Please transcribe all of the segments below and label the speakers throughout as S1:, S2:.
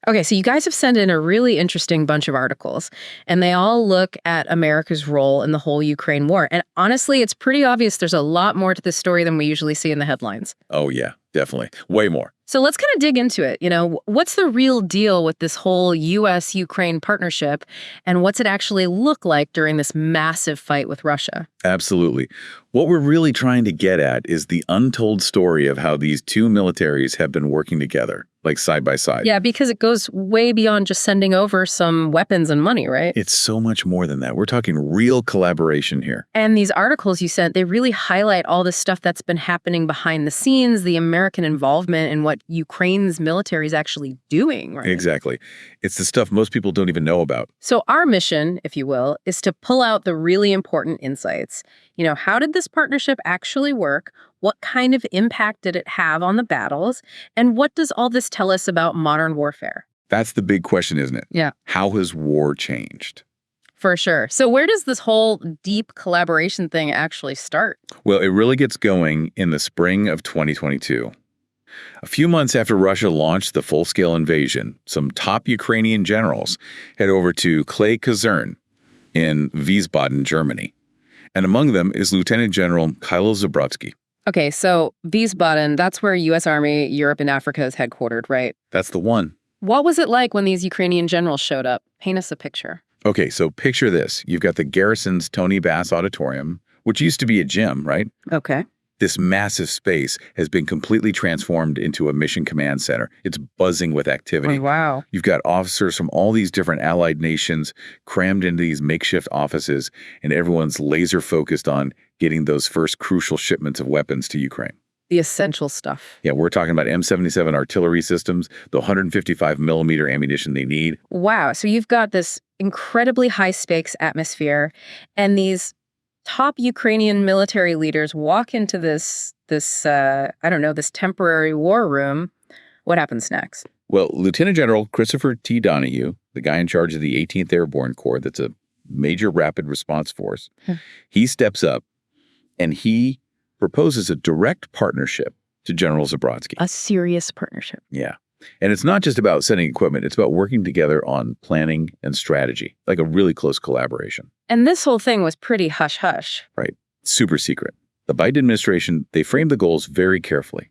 S1: Okay, so you guys have sent in a really interesting bunch of articles, and they all look at America's role in the whole Ukraine war. And honestly, it's pretty obvious there's a lot more to this story than we usually see in the headlines.
S2: Oh, yeah, definitely. Way more.
S1: So let's kind of dig into it. What's the real deal with this whole U.S.-Ukraine partnership, and what's it actually look like during this massive fight with Russia?
S2: Absolutely. What we're really trying to get at is the untold story of how these two militaries have been working together, like side by side.
S1: Yeah, because it goes way beyond just sending over some weapons and money, right?
S2: It's so much more than that. We're talking real collaboration here.
S1: And these articles you sent, they really highlight all the stuff that's been happening behind the scenes, the American involvement in what Ukraine's military is actually doing, right?
S2: Exactly. It's the stuff most people don't even know about.
S1: So our mission, if you will, is to pull out the really important insights. How did this partnership actually work? What kind of impact did it have on the battles? And what does all this tell us about modern warfare?
S2: That's the big question, isn't it?
S1: Yeah.
S2: How has war changed?
S1: For sure. So where does this whole deep collaboration thing actually start?
S2: Well, it really gets going in the spring of 2022. A few months after Russia launched the full-scale invasion, some top Ukrainian generals head over to Kherson in Wiesbaden, Germany. And among them is Lieutenant General Donahue Zabrodsky.
S1: Okay, so Wiesbaden, that's where U.S. Army Europe and Africa is headquartered, right?
S2: That's the one.
S1: What was it like when these Ukrainian generals showed up? Paint us a picture.
S2: Okay, so picture this. You've got the garrison's Tony Bass Auditorium, which used to be a gym, right?
S1: Okay.
S2: This massive space has been completely transformed into a mission command center. It's buzzing with activity.
S1: Oh, wow.
S2: You've got officers from all these different allied nations crammed into these makeshift offices, and everyone's laser focused on getting those first crucial shipments of weapons to Ukraine.
S1: The essential stuff.
S2: Yeah, we're talking about M77 artillery systems, the 155 millimeter ammunition they need.
S1: Wow. So you've got this incredibly high stakes atmosphere, and these top Ukrainian military leaders walk into this temporary war room. What happens next?
S2: Well, Lieutenant General Christopher T. Donahue, the guy in charge of the 18th Airborne Corps, that's a major rapid response force, he steps up and he proposes a direct partnership to General Zabrodsky.
S1: A serious partnership.
S2: Yeah. And it's not just about sending equipment. It's about working together on planning and strategy, like a really close collaboration.
S1: And this whole thing was pretty hush-hush.
S2: Right. Super secret. The Biden administration, they framed the goals very carefully,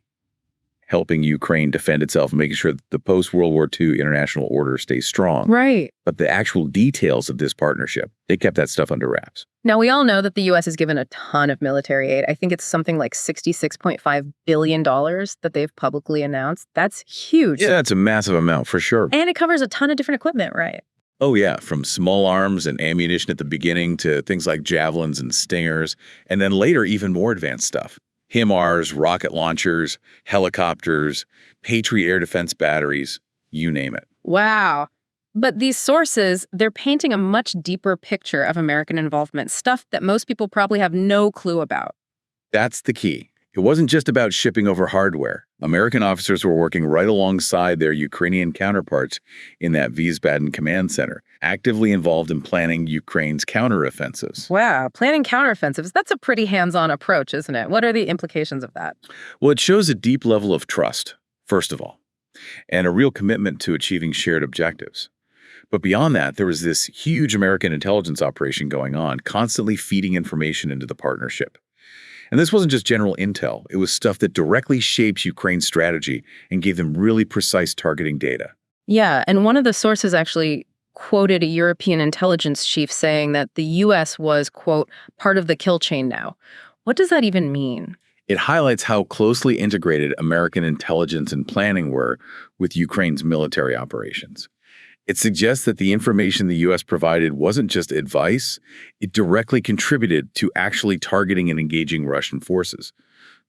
S2: helping Ukraine defend itself and making sure that the post-World War II international order stays strong.
S1: Right.
S2: But the actual details of this partnership, they kept that stuff under wraps.
S1: Now, we all know that the U.S. has given a ton of military aid. I think it's something like $66.5 billion that they've publicly announced. That's huge.
S2: Yeah, that's a massive amount for sure.
S1: And it covers a ton of different equipment, right?
S2: Oh, yeah, from small arms and ammunition at the beginning to things like javelins and stingers, and then later even more advanced stuff. HIMARS, rocket launchers, helicopters, Patriot air defense batteries, you name it.
S1: Wow. But these sources, they're painting a much deeper picture of American involvement, stuff that most people probably have no clue about.
S2: That's the key. It wasn't just about shipping over hardware. American officers were working right alongside their Ukrainian counterparts in that Wiesbaden command center, actively involved in planning Ukraine's counteroffensives.
S1: Wow, planning counteroffensives, that's a pretty hands-on approach, isn't it? What are the implications of that?
S2: Well, it shows a deep level of trust, first of all, and a real commitment to achieving shared objectives. But beyond that, there was this huge American intelligence operation going on, constantly feeding information into the partnership. And this wasn't just general intel. It was stuff that directly shapes Ukraine's strategy and gave them really precise targeting data.
S1: Yeah, and one of the sources actually quoted a European intelligence chief saying that the U.S. was, quote, part of the kill chain now. What does that even mean?
S2: It highlights how closely integrated American intelligence and planning were with Ukraine's military operations. It suggests that the information the U.S. provided wasn't just advice, it directly contributed to actually targeting and engaging Russian forces.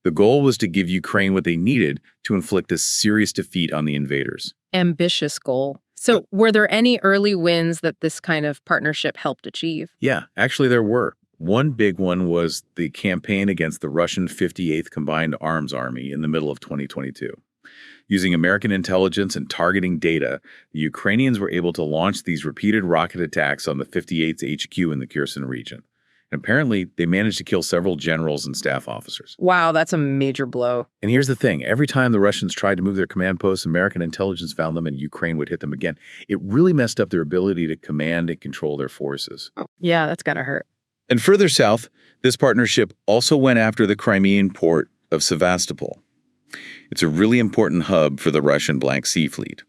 S2: The goal was to give Ukraine what they needed to inflict a serious defeat on the invaders.
S1: Ambitious goal. So were there any early wins that this kind of partnership helped achieve?
S2: Yeah, actually there were. One big one was the campaign against the Russian 58th Combined Arms Army in the middle of 2022. Using American intelligence and targeting data, the Ukrainians were able to launch these repeated rocket attacks on the 58th HQ in the Kherson region. And apparently, they managed to kill several generals and staff officers.
S1: Wow, that's a major blow.
S2: And here's the thing. Every time the Russians tried to move their command posts, American intelligence found them and Ukraine would hit them again. It really messed up their ability to command and control their forces.
S1: Yeah, that's gotta hurt.
S2: And further south, this partnership also went after the Crimean port of Sevastopol. It's a really important hub for the Russian Black Sea Fleet.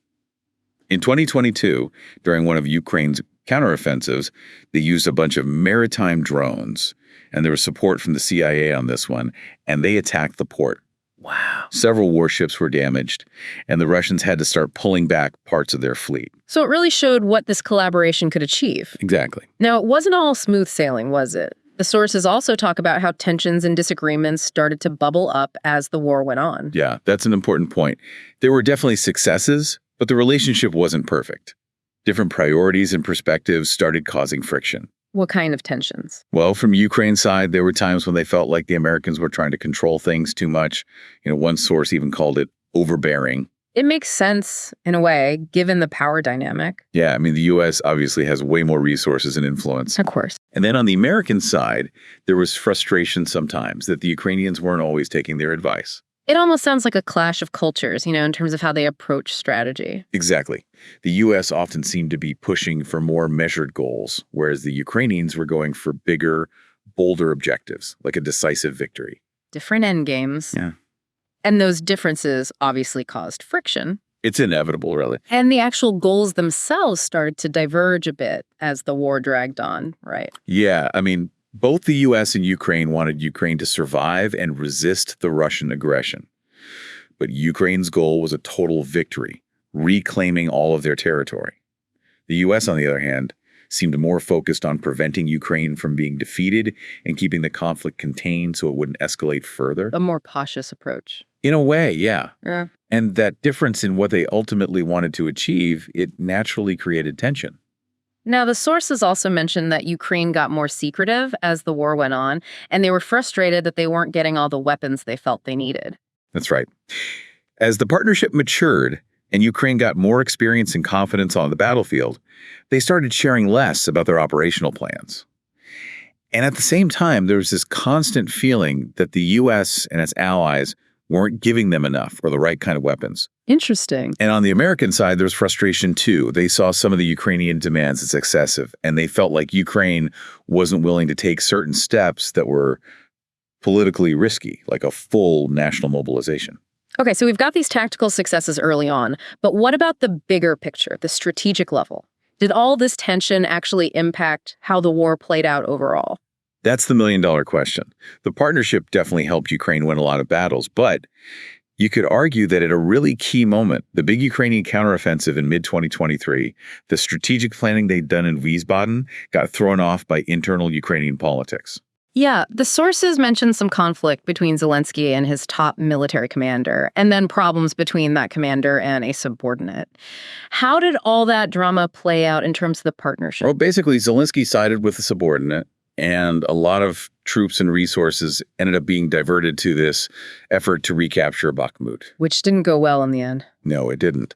S2: In 2022, during one of Ukraine's counteroffensives, they used a bunch of maritime drones, and there was support from the CIA on this one, and they attacked the port.
S1: Wow.
S2: Several warships were damaged, and the Russians had to start pulling back parts of their fleet.
S1: So it really showed what this collaboration could achieve.
S2: Exactly.
S1: Now, it wasn't all smooth sailing, was it? The sources also talk about how tensions and disagreements started to bubble up as the war went on.
S2: Yeah, that's an important point. There were definitely successes, but the relationship wasn't perfect. Different priorities and perspectives started causing friction.
S1: What kind of tensions?
S2: Well, from Ukraine's side, there were times when they felt like the Americans were trying to control things too much. One source even called it overbearing.
S1: It makes sense, in a way, given the power dynamic.
S2: Yeah, I mean, the U.S. obviously has way more resources and influence.
S1: Of course.
S2: And then on the American side, there was frustration sometimes that the Ukrainians weren't always taking their advice.
S1: It almost sounds like a clash of cultures, in terms of how they approach strategy.
S2: Exactly. The U.S. often seemed to be pushing for more measured goals, whereas the Ukrainians were going for bigger, bolder objectives, like a decisive victory.
S1: Different end games.
S2: Yeah.
S1: And those differences obviously caused friction.
S2: It's inevitable, really.
S1: And the actual goals themselves started to diverge a bit as the war dragged on, right?
S2: Yeah, I mean, both the U.S. and Ukraine wanted Ukraine to survive and resist the Russian aggression. But Ukraine's goal was a total victory, reclaiming all of their territory. The U.S., on the other hand, seemed more focused on preventing Ukraine from being defeated and keeping the conflict contained so it wouldn't escalate further.
S1: A more cautious approach.
S2: In a way, yeah.
S1: Yeah.
S2: And that difference in what they ultimately wanted to achieve, it naturally created tension.
S1: Now, the sources also mentioned that Ukraine got more secretive as the war went on, and they were frustrated that they weren't getting all the weapons they felt they needed.
S2: That's right. As the partnership matured and Ukraine got more experience and confidence on the battlefield, they started sharing less about their operational plans. And at the same time, there was this constant feeling that the U.S. and its allies weren't giving them enough or the right kind of weapons.
S1: Interesting.
S2: And on the American side, there was frustration too. They saw some of the Ukrainian demands as excessive, and they felt like Ukraine wasn't willing to take certain steps that were politically risky, like a full national mobilization.
S1: Okay, so we've got these tactical successes early on, but what about the bigger picture, the strategic level? Did all this tension actually impact how the war played out overall?
S2: That's the million-dollar question. The partnership definitely helped Ukraine win a lot of battles, but you could argue that at a really key moment, the big Ukrainian counteroffensive in mid-2023, the strategic planning they'd done in Wiesbaden got thrown off by internal Ukrainian politics.
S1: Yeah, the sources mentioned some conflict between Zelensky and his top military commander, and then problems between that commander and a subordinate. How did all that drama play out in terms of the partnership?
S2: Well, basically, Zelensky sided with the subordinate, and a lot of troops and resources ended up being diverted to this effort to recapture Bakhmut.
S1: Which didn't go well in the end.
S2: No, it didn't.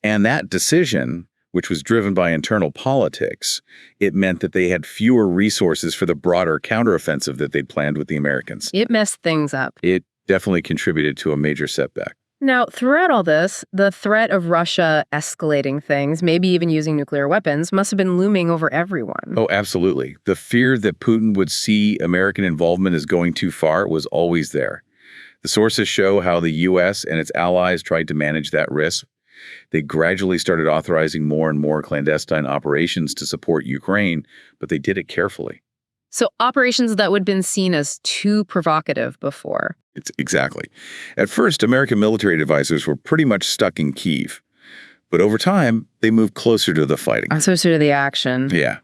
S2: And that decision, which was driven by internal politics, it meant that they had fewer resources for the broader counteroffensive that they'd planned with the Americans.
S1: It messed things up.
S2: It definitely contributed to a major setback.
S1: Now, throughout all this, the threat of Russia escalating things, maybe even using nuclear weapons, must have been looming over everyone.
S2: Oh, absolutely. The fear that Putin would see American involvement as going too far was always there. The sources show how the U.S. and its allies tried to manage that risk. They gradually started authorizing more and more clandestine operations to support Ukraine, but they did it carefully.
S1: So operations that would have been seen as too provocative before.
S2: It's exactly. At first, American military advisors were pretty much stuck in Kyiv. But over time, they moved closer to the fighting.
S1: Closer to the action.
S2: Yeah.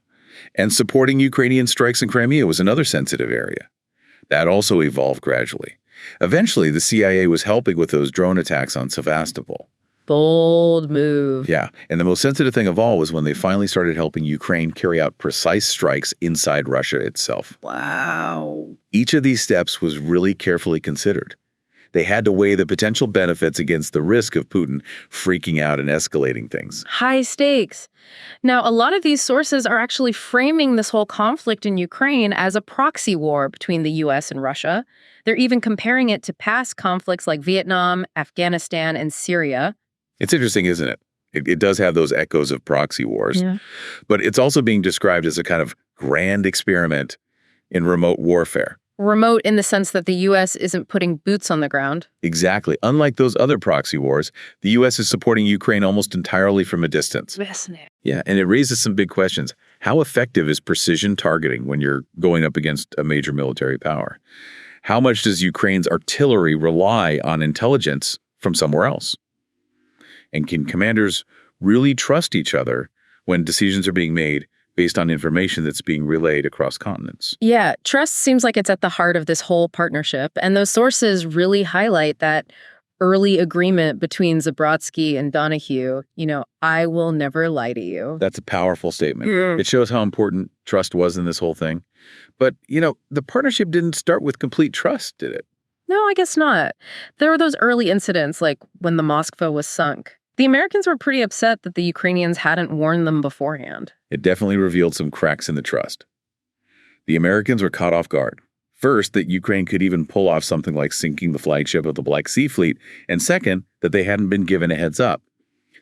S2: And supporting Ukrainian strikes in Crimea was another sensitive area. That also evolved gradually. Eventually, the CIA was helping with those drone attacks on Sevastopol.
S1: Bold move.
S2: Yeah, and the most sensitive thing of all was when they finally started helping Ukraine carry out precise strikes inside Russia itself.
S1: Wow.
S2: Each of these steps was really carefully considered. They had to weigh the potential benefits against the risk of Putin freaking out and escalating things.
S1: High stakes. Now, a lot of these sources are actually framing this whole conflict in Ukraine as a proxy war between the US and Russia. They're even comparing it to past conflicts like Vietnam, Afghanistan, and Syria.
S2: It's interesting, isn't it? It does have those echoes of proxy wars,
S1: Yeah.
S2: but it's also being described as a kind of grand experiment in remote warfare.
S1: Remote in the sense that the US isn't putting boots on the ground.
S2: Exactly. Unlike those other proxy wars, the U.S. is supporting Ukraine almost entirely from a distance.
S1: Fascinating.
S2: Yeah, and it raises some big questions. How effective is precision targeting when you're going up against a major military power? How much does Ukraine's artillery rely on intelligence from somewhere else? And can commanders really trust each other when decisions are being made based on information that's being relayed across continents?
S1: Yeah, trust seems like it's at the heart of this whole partnership. And those sources really highlight that early agreement between Zabrodsky and Donahue, I will never lie to you.
S2: That's a powerful statement.
S1: Yeah.
S2: It shows how important trust was in this whole thing. But, the partnership didn't start with complete trust, did it?
S1: No, I guess not. There were those early incidents like when the Moskva was sunk. The Americans were pretty upset that the Ukrainians hadn't warned them beforehand.
S2: It definitely revealed some cracks in the trust. The Americans were caught off guard. First, that Ukraine could even pull off something like sinking the flagship of the Black Sea Fleet, and second, that they hadn't been given a heads up.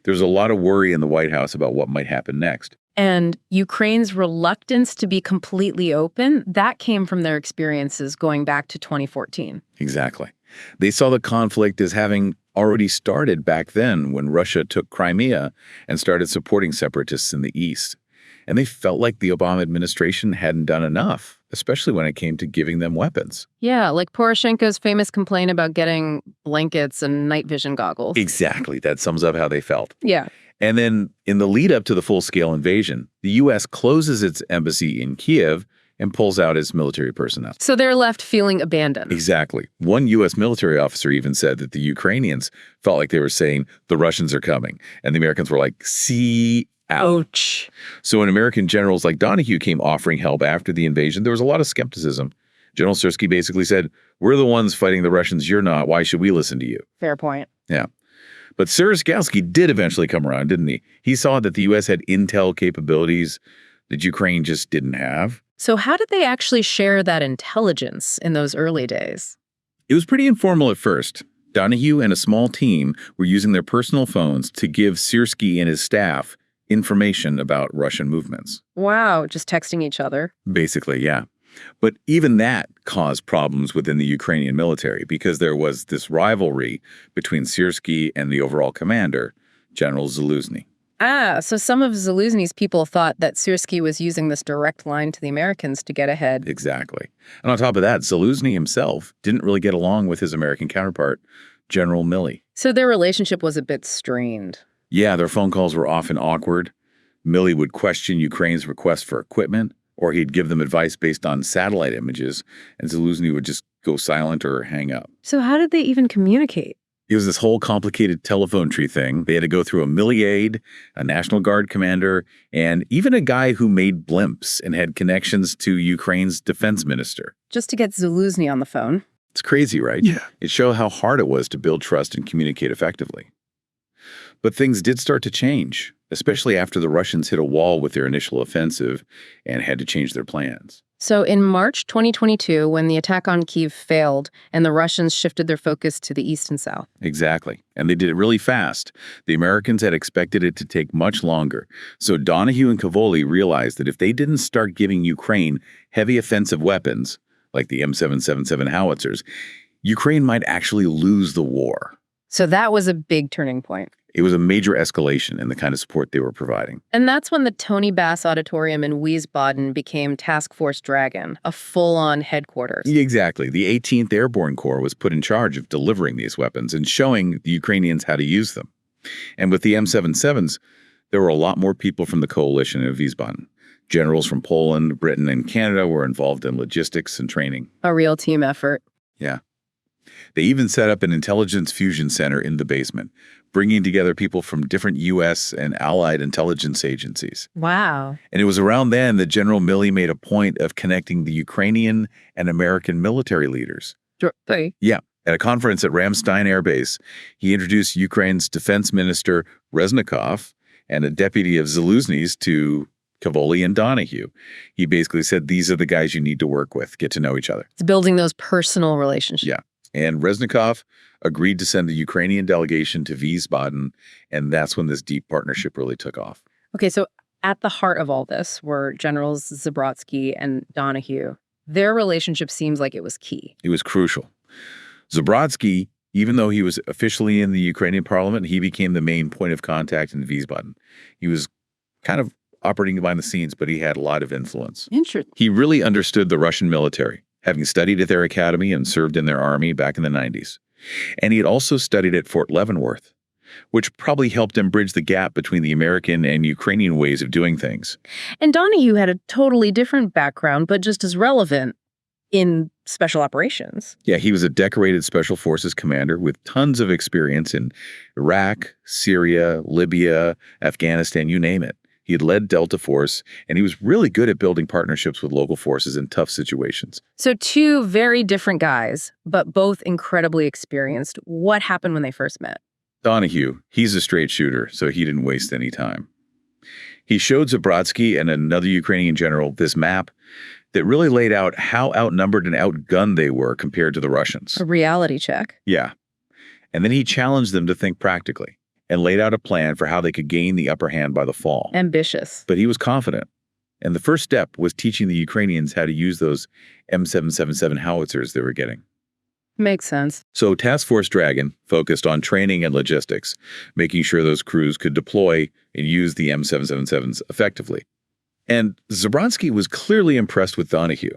S2: There's a lot of worry in the White House about what might happen next.
S1: And Ukraine's reluctance to be completely open, that came from their experiences going back to 2014.
S2: Exactly. They saw the conflict as having already started back then when Russia took Crimea and started supporting separatists in the east. And they felt like the Obama administration hadn't done enough, especially when it came to giving them weapons.
S1: Yeah, like Poroshenko's famous complaint about getting blankets and night vision goggles.
S2: Exactly. That sums up how they felt.
S1: Yeah.
S2: And then in the lead up to the full-scale invasion, the U.S. closes its embassy in Kiev and pulls out its military personnel.
S1: So they're left feeling abandoned.
S2: Exactly. One U.S. military officer even said that the Ukrainians felt like they were saying, the Russians are coming. And the Americans were like, see out.
S1: Ouch.
S2: So when American generals like Donahue came offering help after the invasion, there was a lot of skepticism. General Syrskyi basically said, we're the ones fighting the Russians, you're not. Why should we listen to you?
S1: Fair point.
S2: Yeah. But Syrskyi did eventually come around, didn't he? He saw that the U.S. had intel capabilities that Ukraine just didn't have.
S1: So how did they actually share that intelligence in those early days?
S2: It was pretty informal at first. Donahue and a small team were using their personal phones to give Syrskyi and his staff information about Russian movements.
S1: Wow, just texting each other.
S2: Basically, yeah. But even that caused problems within the Ukrainian military because there was this rivalry between Syrskyi and the overall commander, General Zelensky.
S1: Ah, so some of Zelensky's people thought that Syrskyi was using this direct line to the Americans to get ahead.
S2: Exactly. And on top of that, Zelensky himself didn't really get along with his American counterpart, General Milley.
S1: So their relationship was a bit strained.
S2: Yeah, their phone calls were often awkward. Milley would question Ukraine's request for equipment, or he'd give them advice based on satellite images, and Zelensky would just go silent or hang up.
S1: So how did they even communicate?
S2: It was this whole complicated telephone tree thing. They had to go through a Milley aide, a National Guard commander, and even a guy who made blimps and had connections to Ukraine's defense minister.
S1: Just to get Zelensky on the phone.
S2: It's crazy, right?
S3: Yeah.
S2: It showed how hard it was to build trust and communicate effectively. But things did start to change, especially after the Russians hit a wall with their initial offensive and had to change their plans.
S1: So in March 2022, when the attack on Kyiv failed and the Russians shifted their focus to the east and south.
S2: Exactly. And they did it really fast. The Americans had expected it to take much longer. So Donahue and Cavoli realized that if they didn't start giving Ukraine heavy offensive weapons, like the M777 howitzers, Ukraine might actually lose the war.
S1: So that was a big turning point.
S2: It was a major escalation in the kind of support they were providing.
S1: And that's when the Tony Bass Auditorium in Wiesbaden became Task Force Dragon, a full-on headquarters.
S2: Exactly. The 18th Airborne Corps was put in charge of delivering these weapons and showing the Ukrainians how to use them. And with the M77s, there were a lot more people from the coalition in Wiesbaden. Generals from Poland, Britain, and Canada were involved in logistics and training.
S1: A real team effort.
S2: Yeah. They even set up an intelligence fusion center in the basement, bringing together people from different U.S. and allied intelligence agencies.
S1: Wow.
S2: And it was around then that General Milley made a point of connecting the Ukrainian and American military leaders.
S1: Hey.
S2: Yeah, At a conference at Ramstein Air Base, he introduced Ukraine's defense minister Reznikov and a deputy of Zelensky's to Cavoli and Donahue. He basically said, these are the guys you need to work with, get to know each other.
S1: It's building those personal relationships.
S2: Yeah. And Reznikov agreed to send the Ukrainian delegation to Wiesbaden, and that's when this deep partnership really took off.
S1: Okay, so at the heart of all this were Generals Zabrodsky and Donahue. Their relationship seems like it was key.
S2: It was crucial. Zabrodsky, even though he was officially in the Ukrainian parliament, he became the main point of contact in Wiesbaden. He was kind of operating behind the scenes, but he had a lot of influence.
S1: Interesting.
S2: He really understood the Russian military, having studied at their academy and served in their army back in the 90s. And he had also studied at Fort Leavenworth, which probably helped him bridge the gap between the American and Ukrainian ways of doing things.
S1: And Donahue had a totally different background, but just as relevant in special operations.
S2: Yeah, he was a decorated Special Forces commander with tons of experience in Iraq, Syria, Libya, Afghanistan, you name it. He had led Delta Force, and he was really good at building partnerships with local forces in tough situations.
S1: So two very different guys, but both incredibly experienced. What happened when they first met?
S2: Donahue, he's a straight shooter, so he didn't waste any time. He showed Zabrodsky and another Ukrainian general this map that really laid out how outnumbered and outgunned they were compared to the Russians.
S1: A reality check.
S2: Yeah. And then he challenged them to think practically and laid out a plan for how they could gain the upper hand by the fall.
S1: Ambitious.
S2: But he was confident. And the first step was teaching the Ukrainians how to use those M777 howitzers they were getting.
S1: Makes sense.
S2: So Task Force Dragon focused on training and logistics, making sure those crews could deploy and use the M777s effectively. And Zabrodsky was clearly impressed with Donahue.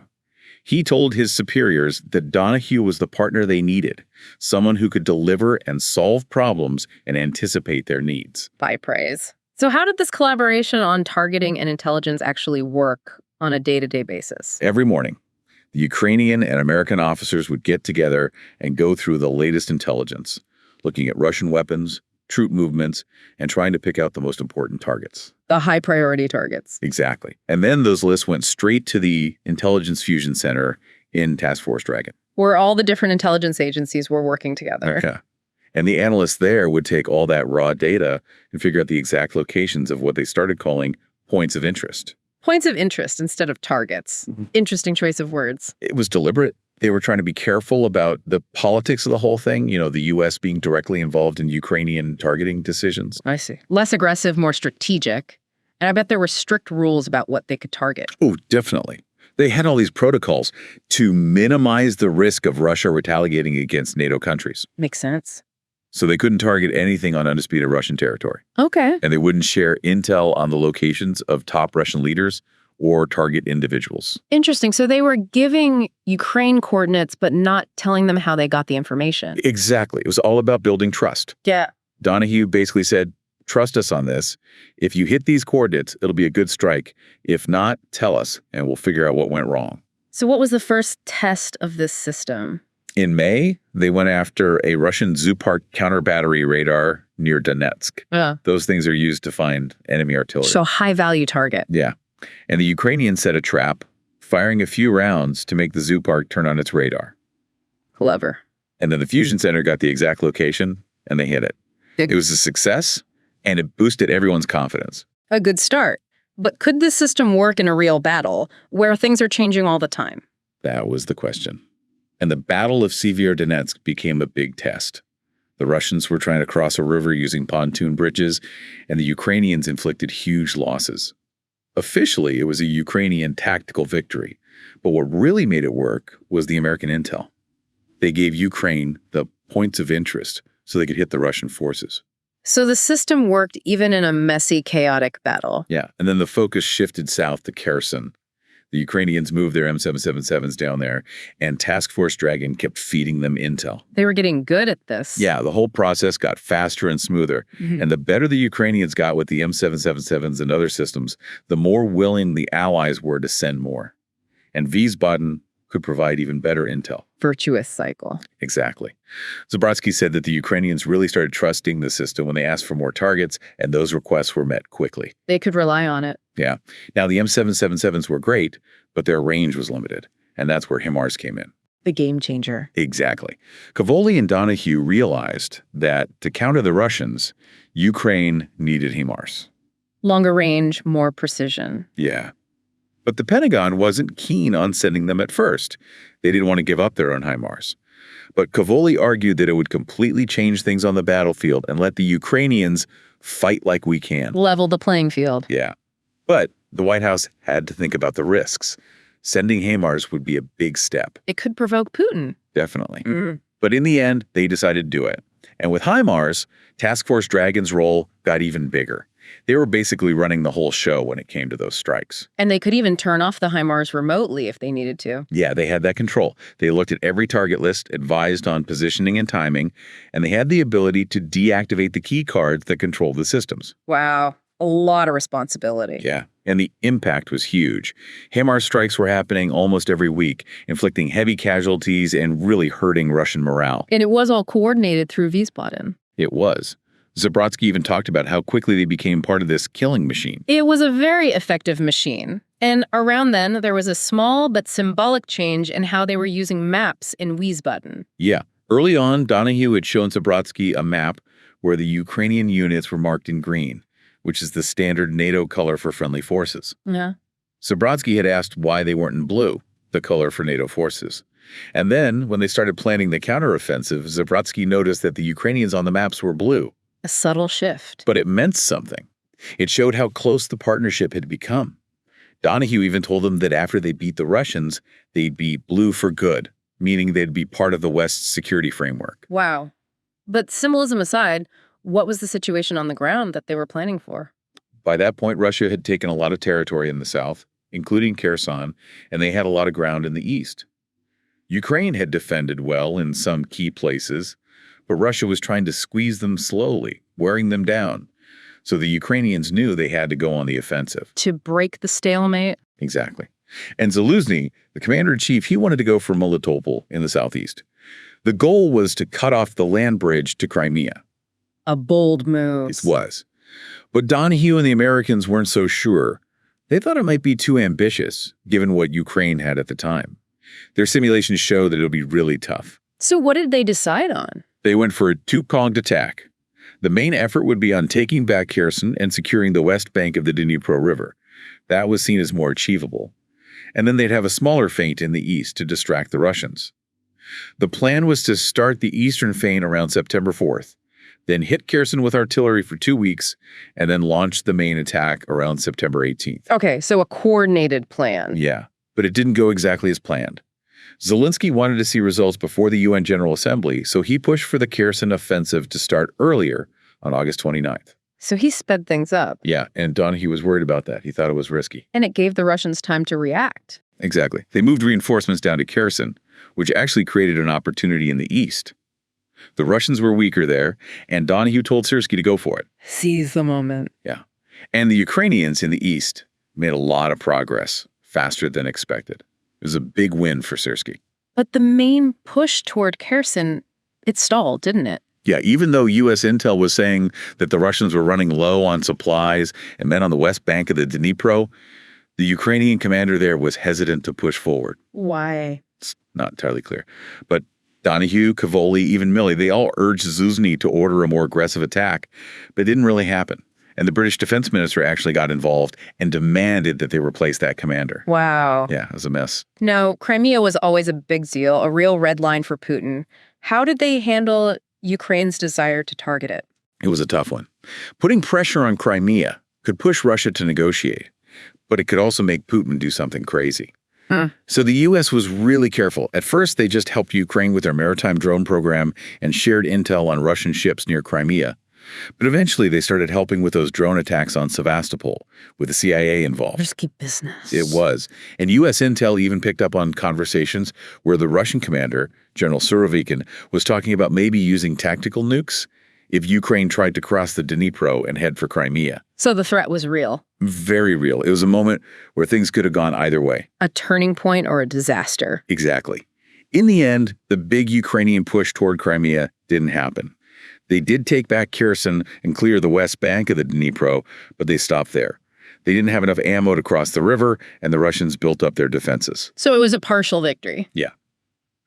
S2: He told his superiors that Donahue was the partner they needed, someone who could deliver and solve problems and anticipate their needs.
S1: By praise. So how did this collaboration on targeting and intelligence actually work on a day-to-day basis?
S2: Every morning, the Ukrainian and American officers would get together and go through the latest intelligence, looking at Russian weapons, troop movements, and trying to pick out the most important targets.
S1: The high-priority targets.
S2: Exactly. And then those lists went straight to the Intelligence Fusion Center in Task Force Dragon,
S1: where all the different intelligence agencies were working together.
S2: Okay. And the analysts there would take all that raw data and figure out the exact locations of what they started calling points of interest.
S1: Points of interest instead of targets.
S2: Mm-hmm.
S1: Interesting choice of words.
S2: It was deliberate. They were trying to be careful about the politics of the whole thing, the U.S. being directly involved in Ukrainian targeting decisions.
S1: I see. Less aggressive, more strategic. And I bet there were strict rules about what they could target.
S2: Oh, definitely. They had all these protocols to minimize the risk of Russia retaliating against NATO countries.
S1: Makes sense.
S2: So they couldn't target anything on undisputed Russian territory.
S1: Okay.
S2: And they wouldn't share intel on the locations of top Russian leaders or target individuals.
S1: Interesting. So they were giving Ukraine coordinates, but not telling them how they got the information.
S2: Exactly. It was all about building trust.
S1: Yeah.
S2: Donahue basically said, trust us on this. If you hit these coordinates, it'll be a good strike. If not, tell us, and we'll figure out what went wrong.
S1: So what was the first test of this system?
S2: In May, they went after a Russian Zupart counter-battery radar near Donetsk. Those things are used to find enemy artillery.
S1: So high-value target.
S2: Yeah. And the Ukrainians set a trap, firing a few rounds to make the Zupart turn on its radar.
S1: Clever.
S2: And then the Fusion Center got the exact location, and they hit it. It was a success, and it boosted everyone's confidence.
S1: A good start. But could this system work in a real battle where things are changing all the time?
S2: That was the question. And the Battle of Sibir Donetsk became a big test. The Russians were trying to cross a river using pontoon bridges, and the Ukrainians inflicted huge losses. Officially, it was a Ukrainian tactical victory, but what really made it work was the American intel. They gave Ukraine the points of interest so they could hit the Russian forces.
S1: So the system worked even in a messy, chaotic battle.
S2: Yeah, and then the focus shifted south to Kherson. The Ukrainians moved their M777s down there, and Task Force Dragon kept feeding them intel.
S1: They were getting good at this.
S2: Yeah, the whole process got faster and smoother.
S1: Mm-hmm.
S2: And the better the Ukrainians got with the M777s and other systems, the more willing the Allies were to send more. And Wiesbaden could provide even better intel.
S1: Virtuous cycle.
S2: Exactly. Zabrodsky said that the Ukrainians really started trusting the system when they asked for more targets, and those requests were met quickly.
S1: They could rely on it.
S2: Yeah. Now, the M777s were great, but their range was limited, and that's where HIMARS came in.
S1: The game changer.
S2: Exactly. Cavoli and Donahue realized that to counter the Russians, Ukraine needed HIMARS.
S1: Longer range, more precision.
S2: Yeah. But the Pentagon wasn't keen on sending them at first. They didn't want to give up their own HIMARS. But Cavoli argued that it would completely change things on the battlefield and let the Ukrainians fight like we can.
S1: Level the playing field.
S2: Yeah. But the White House had to think about the risks. Sending HIMARS would be a big step.
S1: It could provoke Putin.
S2: Definitely. But in the end, they decided to do it. And with HIMARS, Task Force Dragon's role got even bigger. They were basically running the whole show when it came to those strikes.
S1: And they could even turn off the HIMARS remotely if they needed to.
S2: Yeah, they had that control. They looked at every target list, advised on positioning and timing, and they had the ability to deactivate the key cards that controlled the systems.
S1: Wow. A lot of responsibility.
S2: Yeah, and the impact was huge. HIMARS strikes were happening almost every week, inflicting heavy casualties and really hurting Russian morale.
S1: And it was all coordinated through Wiesbaden.
S2: It was. Zabrodsky even talked about how quickly they became part of this killing machine.
S1: It was a very effective machine. And around then, there was a small but symbolic change in how they were using maps in Wiesbaden.
S2: Yeah. Early on, Donahue had shown Zabrodsky a map where the Ukrainian units were marked in green, which is the standard NATO color for friendly forces.
S1: Yeah.
S2: Zabrodsky had asked why they weren't in blue, the color for NATO forces. And then, when they started planning the counteroffensive, Zabrodsky noticed that the Ukrainians on the maps were blue.
S1: A subtle shift.
S2: But it meant something. It showed how close the partnership had become. Donahue even told them that after they beat the Russians, they'd be blue for good, meaning they'd be part of the West's security framework.
S1: Wow. But symbolism aside, what was the situation on the ground that they were planning for?
S2: By that point, Russia had taken a lot of territory in the south, including Kherson, and they had a lot of ground in the east. Ukraine had defended well in some key places, but Russia was trying to squeeze them slowly, wearing them down. So the Ukrainians knew they had to go on the offensive.
S1: To break the stalemate?
S2: Exactly. And Zelensky, the commander-in-chief, he wanted to go for Melitopol in the southeast. The goal was to cut off the land bridge to Crimea.
S1: A bold move.
S2: It was. But Donahue and the Americans weren't so sure. They thought it might be too ambitious, given what Ukraine had at the time. Their simulations show that it would be really tough.
S1: So what did they decide on?
S2: They went for a two-pronged attack. The main effort would be on taking back Kherson and securing the west bank of the Dnipro River. That was seen as more achievable. And then they'd have a smaller feint in the east to distract the Russians. The plan was to start the eastern feint around September 4th, then hit Kherson with artillery for 2 weeks, and then launch the main attack around September 18th.
S1: Okay, so a coordinated plan.
S2: Yeah, but it didn't go exactly as planned. Zelensky wanted to see results before the UN General Assembly, so he pushed for the Kherson offensive to start earlier on August 29th.
S1: So he sped things up.
S2: Yeah, and Donahue was worried about that. He thought it was risky.
S1: And it gave the Russians time to react.
S2: Exactly. They moved reinforcements down to Kherson, which actually created an opportunity in the east. The Russians were weaker there, and Donahue told Syrskyi to go for it.
S1: Seize the moment.
S2: Yeah. And the Ukrainians in the east made a lot of progress, faster than expected. It was a big win for Syrskyi.
S1: But the main push toward Kherson, it stalled, didn't it?
S2: Yeah, even though U.S. intel was saying that the Russians were running low on supplies and men on the west bank of the Dnipro, the Ukrainian commander there was hesitant to push forward.
S1: Why?
S2: It's not entirely clear. But Donahue, Cavoli, even Milley, they all urged Zelensky to order a more aggressive attack, but it didn't really happen. And the British defense minister actually got involved and demanded that they replace that commander.
S1: Wow.
S2: Yeah, it was a mess.
S1: No, Crimea was always a big deal, a real red line for Putin. How did they handle Ukraine's desire to target it?
S2: It was a tough one. Putting pressure on Crimea could push Russia to negotiate, but it could also make Putin do something crazy. So the U.S. was really careful. At first, they just helped Ukraine with their maritime drone program and shared intel on Russian ships near Crimea. But eventually, they started helping with those drone attacks on Sevastopol, with the CIA involved.
S1: Risky business.
S2: It was. And U.S. intel even picked up on conversations where the Russian commander, General Surovikin, was talking about maybe using tactical nukes if Ukraine tried to cross the Dnipro and head for Crimea.
S1: So the threat was real.
S2: Very real. It was a moment where things could have gone either way.
S1: A turning point or a disaster.
S2: Exactly. In the end, the big Ukrainian push toward Crimea didn't happen. They did take back Kherson and clear the west bank of the Dnipro, but they stopped there. They didn't have enough ammo to cross the river, and the Russians built up their defenses.
S1: So it was a partial victory.
S2: Yeah.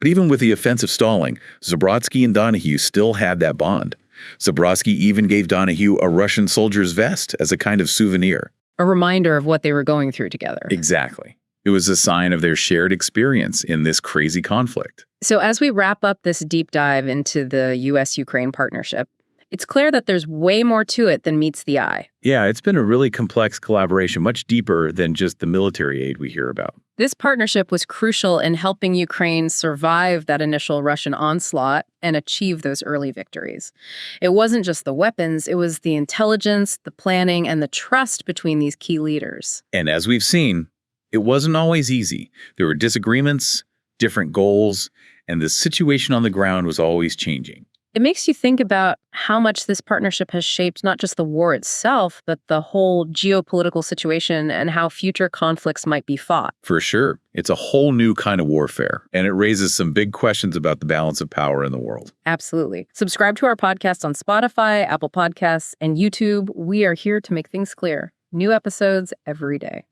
S2: But even with the offensive stalling, Zabrodsky and Donahue still had that bond. Zabrodsky even gave Donahue a Russian soldier's vest as a kind of souvenir.
S1: A reminder of what they were going through together.
S2: Exactly. It was a sign of their shared experience in this crazy conflict.
S1: So as we wrap up this deep dive into the U.S.-Ukraine partnership, it's clear that there's way more to it than meets the eye.
S2: Yeah, it's been a really complex collaboration, much deeper than just the military aid we hear about.
S1: This partnership was crucial in helping Ukraine survive that initial Russian onslaught and achieve those early victories. It wasn't just the weapons, it was the intelligence, the planning, and the trust between these key leaders.
S2: And as we've seen, it wasn't always easy. There were disagreements, different goals, and the situation on the ground was always changing.
S1: It makes you think about how much this partnership has shaped not just the war itself, but the whole geopolitical situation and how future conflicts might be fought.
S2: For sure. It's a whole new kind of warfare, and it raises some big questions about the balance of power in the world.
S1: Absolutely. Subscribe to our podcast on Spotify, Apple Podcasts, and YouTube. We are here to make things clear. New episodes every day.